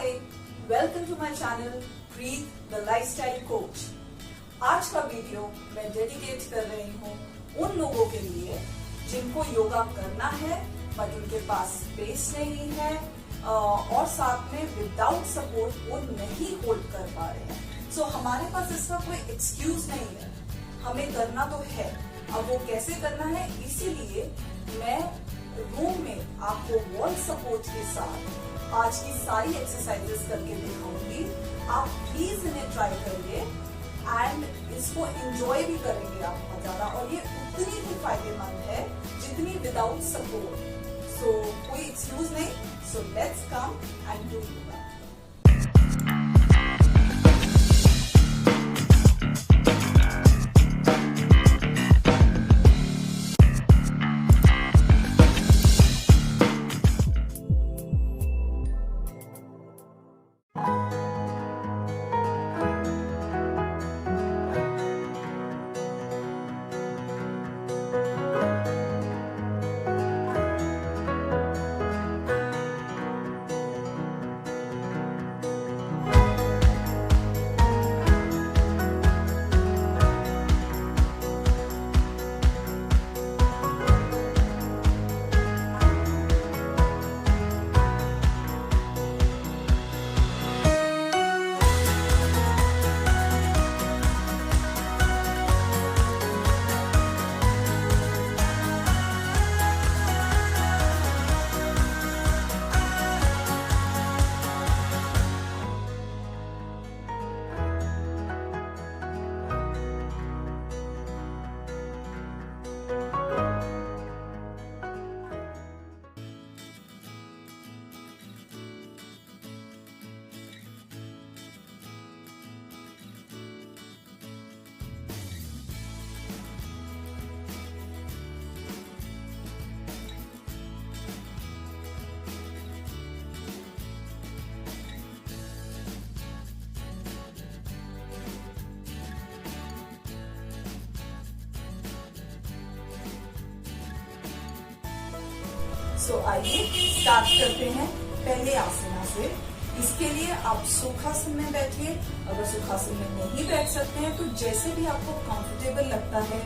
Hi, welcome to my channel breathe the lifestyle coach. आज का video मैं dedicate कर रही हूँ उन लोगों के लिए जिनको योगा करना है बट उनके पास स्पेस नहीं है और साथ में विदाउट सपोर्ट वो नहीं होल्ड कर पा रहे हैं। सो हमारे पास इसका कोई एक्सक्यूज नहीं है, हमें करना तो है। अब वो कैसे करना है, इसीलिए मैं रूम में आपको वॉल सपोर्ट के साथ आज की सारी एक्सरसाइजेस करके दिखाऊंगी। आप प्लीज इन्हें ट्राई करिए एंड इसको एंजॉय भी करेंगे आप बहुत ज्यादा, और ये उतनी ही फायदेमंद है जितनी विदाउट सपोर्ट। सो कोई एक्सक्यूज नहीं। So let's come and do yoga. So आइए स्टार्ट करते हैं पहले आसना से। इसके लिए आप सुखासन में बैठिए। अगर सुखासन में नहीं बैठ सकते हैं तो जैसे भी आपको कंफर्टेबल लगता है,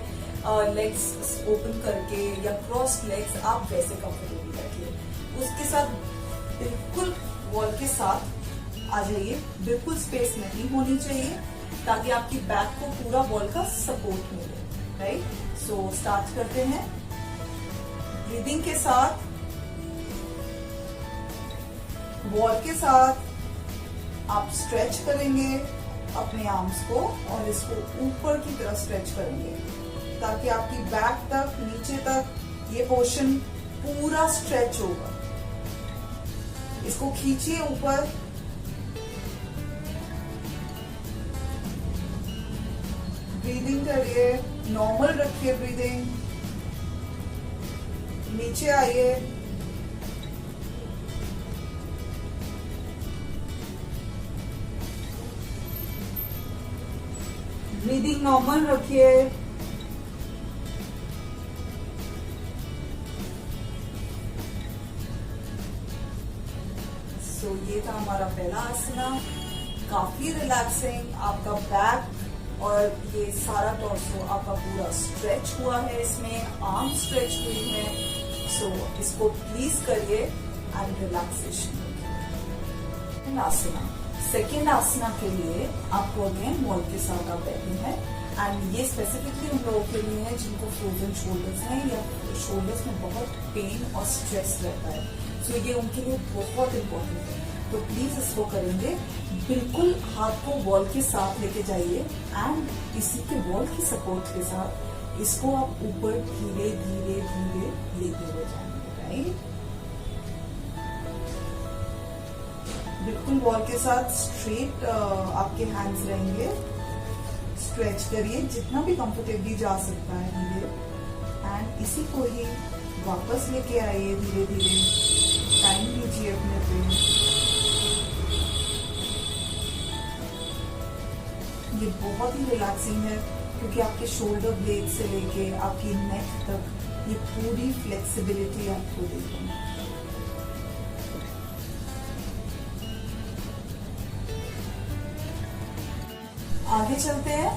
लेग्स ओपन करके या क्रॉस लेग्स, आप वैसे कंफर्टेबल बैठिए। उसके साथ बिल्कुल वॉल के साथ आ जाइए। बिल्कुल स्पेस नहीं होनी चाहिए ताकि आपकी बैक को पूरा वॉल का सपोर्ट मिले। राइट, सो स्टार्ट करते हैं। ब्रीदिंग के साथ वॉल के साथ आप स्ट्रेच करेंगे अपने आर्म्स को और इसको ऊपर की तरफ स्ट्रेच करेंगे ताकि आपकी बैक तक, नीचे तक ये पोर्शन पूरा स्ट्रेच होगा। इसको खींचिए ऊपर। ब्रीदिंग करिए, नॉर्मल रखिए ब्रीदिंग। नीचे आइए। ब्रीदिंग नॉर्मल रखिए। सो ये था हमारा पहला आसना, काफी रिलैक्सिंग। आपका बैक और ये सारा टॉर्सो आपका पूरा स्ट्रेच हुआ है, इसमें आर्म स्ट्रेच हुई है। सो इसको प्लीज करिए एंड रिलैक्सेशन रखिए। आसना, सेकेंड आसना के लिए आपको अगेन वॉल के साथ आप बैठे हैं एंड ये स्पेसिफिकली उन लोगों के लिए है जिनको फ्रोजन शोल्डर्स हैं या शोल्डर्स में बहुत पेन और स्ट्रेस रहता है। सो ये उनके लिए बहुत इंपॉर्टेंट है। तो प्लीज इसको करेंगे, बिल्कुल हाथ को वॉल के साथ लेके जाइए एंड इसी के वॉल की सपोर्ट के साथ इसको आप ऊपर धीरे धीरे धीरे लेते हुए जाएंगे। राइट, बिल्कुल वॉल के साथ स्ट्रेट आपके हैंड्स रहेंगे। स्ट्रेच करिए जितना भी कंफर्टेबली जा सकता है धीरे, एंड इसी को ही वापस लेके आइए धीरे धीरे। टाइम लीजिए अपने पे। ये बहुत ही रिलैक्सिंग है क्योंकि आपके शोल्डर ब्लेड से लेके आपकी नेक तक ये पूरी फ्लेक्सिबिलिटी आपको देगी। आगे चलते हैं।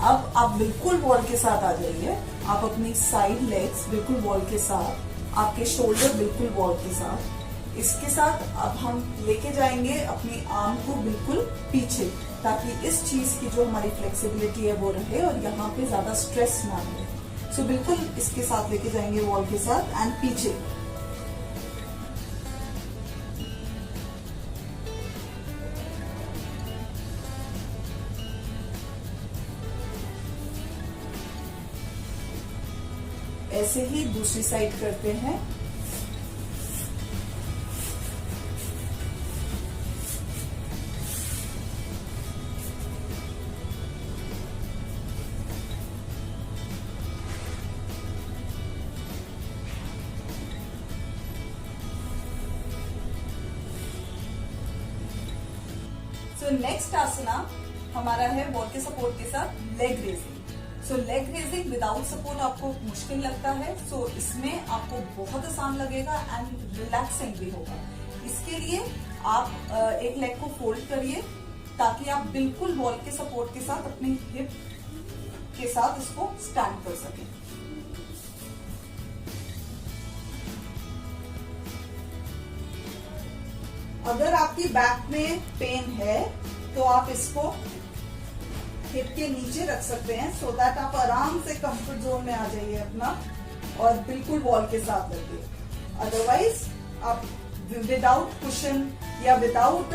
अब आप बिल्कुल बॉल के साथ आ जाइए। आप अपनी साइड लेग्स बिल्कुल बॉल के साथ, आपके शोल्डर बिल्कुल बॉल के साथ। इसके साथ अब हम लेके जाएंगे अपनी आर्म को बिल्कुल पीछे, ताकि इस चीज की जो हमारी फ्लेक्सिबिलिटी है वो रहे और यहाँ पे ज्यादा स्ट्रेस ना रहे। सो बिल्कुल इसके साथ लेके जाएंगे बॉल के साथ एंड पीछे। ऐसे ही दूसरी साइड करते हैं। सो नेक्स्ट आसना हमारा है बॉल के सपोर्ट के साथ लेग रेजिंग। सो लेग रेजिंग विदाउट सपोर्ट आपको मुश्किल लगता है, सो इसमें आपको बहुत आसान लगेगा एंड रिलैक्सिंग भी होगा। इसके लिए आप एक लेग को फोल्ड करिए ताकि आप बिल्कुल बॉल के सपोर्ट के साथ अपनी हिप के साथ इसको स्टैंड कर सकें। अगर आपकी बैक में पेन है तो आप इसको हिप के नीचे रख सकते हैं, सो दैट आप आराम से कंफर्ट जोन में आ जाइए अपना और बिल्कुल बॉल के साथ रखिए। अदरवाइज आप विदाउट कुशन या विदाउट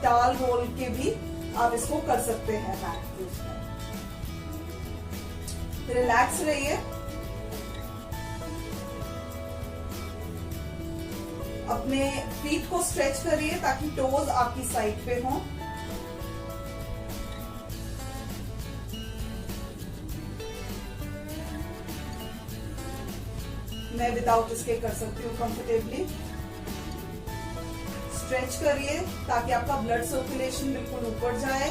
टाल रोल के भी आप इसको कर सकते हैं मैट के उसमें। रिलैक्स रहिए। अपने फीट को स्ट्रेच करिए ताकि टोज आपकी साइड पे हों। मैं विदाउट इसके कर सकती हूँ कंफर्टेबली। स्ट्रेच करिए ताकि आपका ब्लड सर्कुलेशन बिल्कुल ऊपर जाए।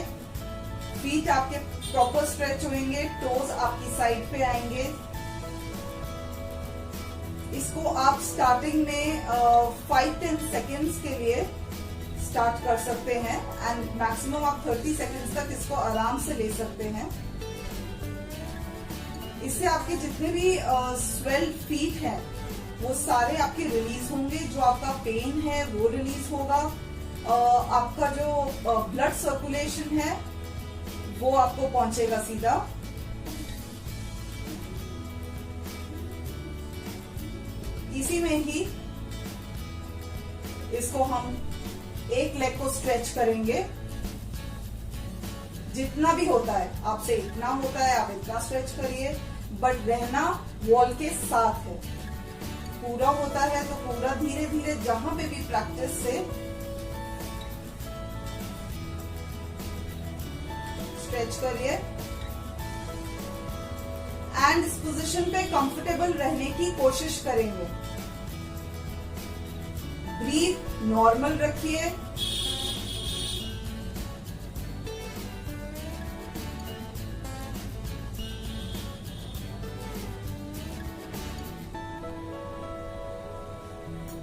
फीट आपके प्रॉपर स्ट्रेच होंगे, टोज आपकी साइड पे आएंगे। इसको आप स्टार्टिंग में 5-10 सेकेंड्स के लिए स्टार्ट कर सकते हैं एंड मैक्सिमम आप 30 सेकेंड्स तक इसको आराम से ले सकते हैं। इससे आपके जितने भी स्वेल फीट हैं वो सारे आपके रिलीज होंगे। जो आपका पेन है वो रिलीज होगा। आपका जो ब्लड सर्कुलेशन है वो आपको पहुंचेगा सीधा। इसी में ही इसको हम एक लेग को स्ट्रेच करेंगे। जितना भी होता है आपसे, इतना होता है आप इतना स्ट्रेच करिए, बट रहना वॉल के साथ है। पूरा होता है तो पूरा धीरे धीरे जहां पे भी प्रैक्टिस से स्ट्रेच करिए एंड इस पोजीशन पे कंफर्टेबल रहने की कोशिश करेंगे। ब्रीथ नॉर्मल रखिए।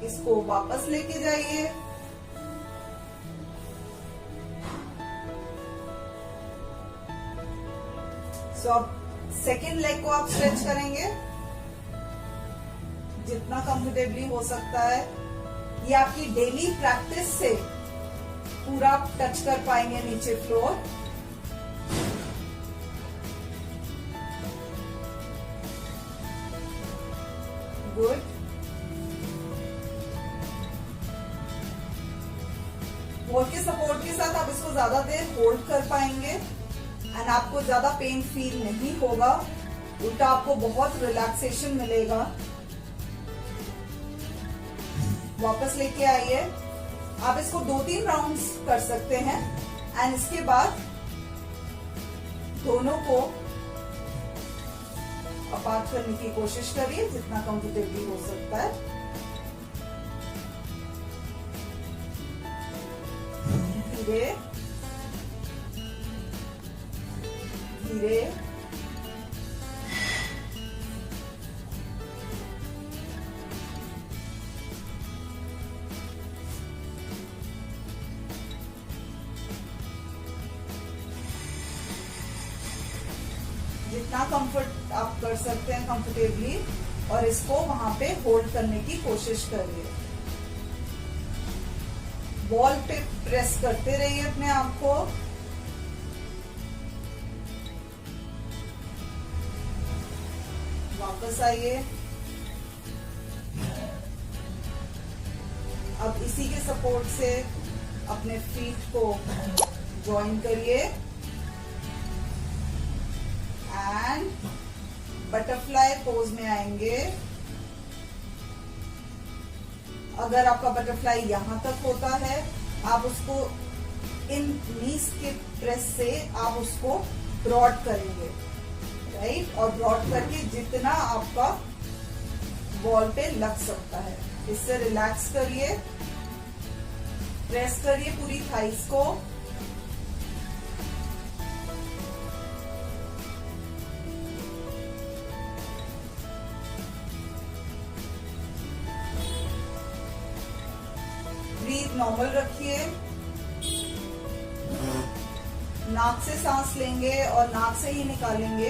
इसको वापस लेके जाइए। सो अब सेकेंड लेग को आप स्ट्रेच करेंगे जितना कंफर्टेबली हो सकता है। ये आपकी डेली प्रैक्टिस से पूरा टच कर पाएंगे नीचे फ्लोर। गुड। बॉल के सपोर्ट के साथ आप इसको ज्यादा देर होल्ड कर पाएंगे एंड आपको ज्यादा पेन फील नहीं होगा, उल्टा आपको बहुत रिलैक्सेशन मिलेगा। वापस लेके आइए। आप इसको 2-3 राउंड्स कर सकते हैं एंड इसके बाद दोनों को अपार्ट करने की कोशिश करिए जितना कंफर्टेबली हो सकता है। धीरे धीरे जितना कंफर्ट आप कर सकते हैं कंफर्टेबली, और इसको वहां पे होल्ड करने की कोशिश करिए। बॉल पे प्रेस करते रहिए अपने आप को। वापस आइए। अब इसी के सपोर्ट से अपने फीट को ज्वाइन करिए एंड बटरफ्लाई पोज में आएंगे। अगर आपका बटरफ्लाई यहां तक होता है, आप उसको इन नीज के प्रेस से आप उसको ब्रॉड करेंगे, राइट? और ब्रॉड करके जितना आपका बॉल पे लग सकता है, इससे रिलैक्स करिए। प्रेस करिए पूरी थाइस को। ब्रीथ नॉर्मल रखिए। नाक से सांस लेंगे और नाक से ही निकालेंगे।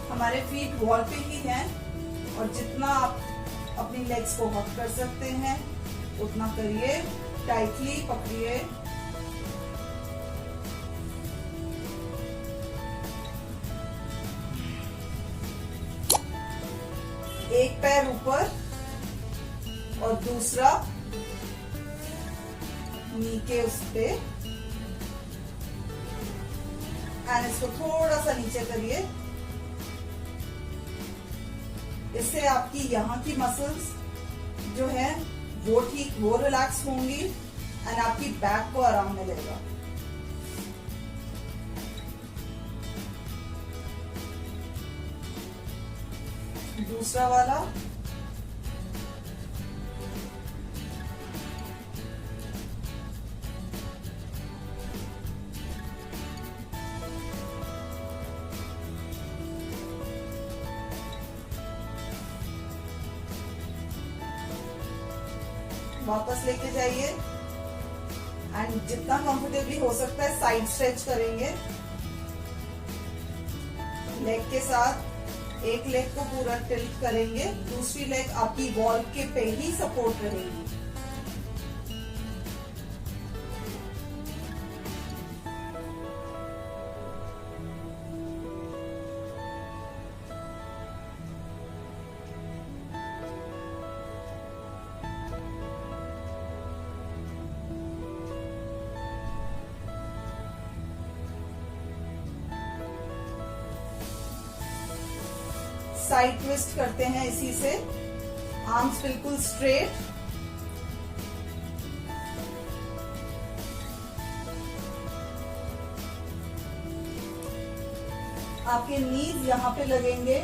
हमारे फीट वॉल पे ही हैं, और जितना आप अपनी लेग्स को हक कर सकते हैं उतना करिए। टाइटली पकड़िए। एक पैर ऊपर और दूसरा नी के उस पे, एंड इसको थोड़ा सा नीचे करिए। इससे आपकी यहाँ की मसल्स जो है वो रिलैक्स होंगी एंड आपकी बैक को आराम मिलेगा। दूसरा वाला। वापस लेके जाइए एंड जितना कंफर्टेबली हो सकता है साइड स्ट्रेच करेंगे। लेग के साथ एक लेग को पूरा टिल्ट करेंगे, दूसरी लेग आपकी वॉल के पे ही सपोर्ट रहेगी। साइड ट्विस्ट करते हैं इसी से। आर्म्स बिल्कुल स्ट्रेट। आपके नीज यहाँ पे लगेंगे,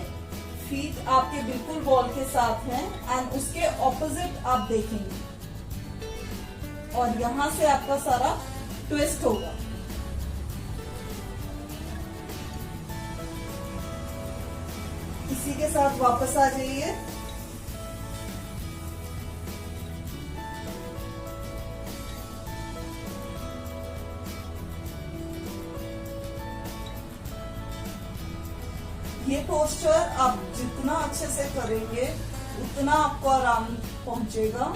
फीट आपके बिल्कुल वॉल के साथ हैं एंड उसके ऑपोजिट आप देखेंगे, और यहां से आपका सारा ट्विस्ट होगा। इसी के साथ वापस आ जाइए। ये पोस्चर आप जितना अच्छे से करेंगे उतना आपको आराम पहुंचेगा।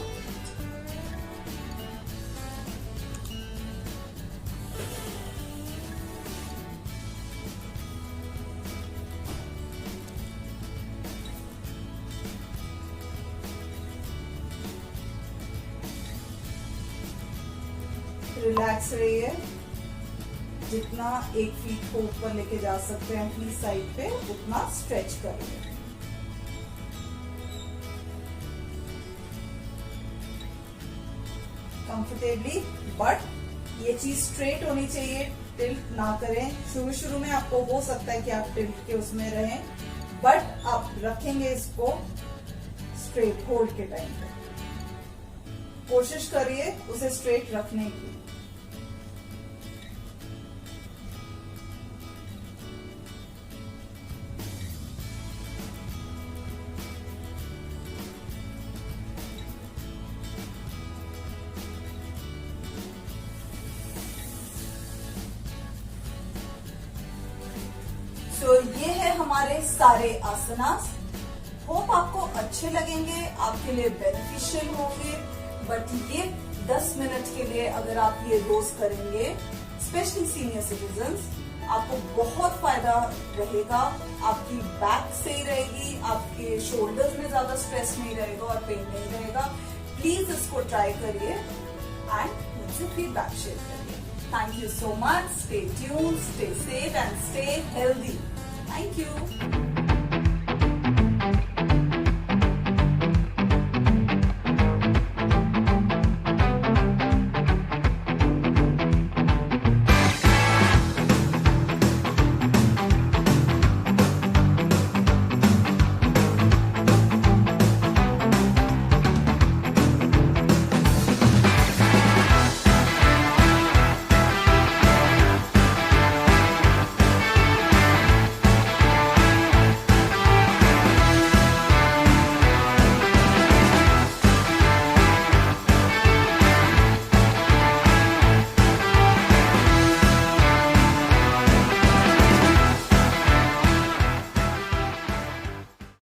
रिलैक्स रहिए। जितना एक फीट को ऊपर लेके जा सकते हैं अपनी साइड पे उतना स्ट्रेच करिए। कंफर्टेबली, बट ये चीज स्ट्रेट होनी चाहिए, टिल्ट ना करें। शुरू में आपको हो सकता है कि आप टिल्ट के उसमें रहें, बट आप रखेंगे इसको स्ट्रेट होल्ड के टाइम पे। कोशिश करिए उसे स्ट्रेट रखने की। तो ये है हमारे सारे आसनास। होप आपको अच्छे लगेंगे, आपके लिए बेनिफिशियल होंगे। बट ये 10 मिनट के लिए अगर आप ये रोज करेंगे, स्पेशली सीनियर सिटीजन्स, आपको बहुत फायदा रहेगा। आपकी बैक सही रहेगी, आपके शोल्डर्स में ज्यादा स्ट्रेस नहीं रहेगा और पेन नहीं रहेगा। प्लीज इसको ट्राई करिए एंड मुझसे फीडबैक शेयर करिए। Thank you so much. Stay tuned, stay safe and stay healthy. Thank you.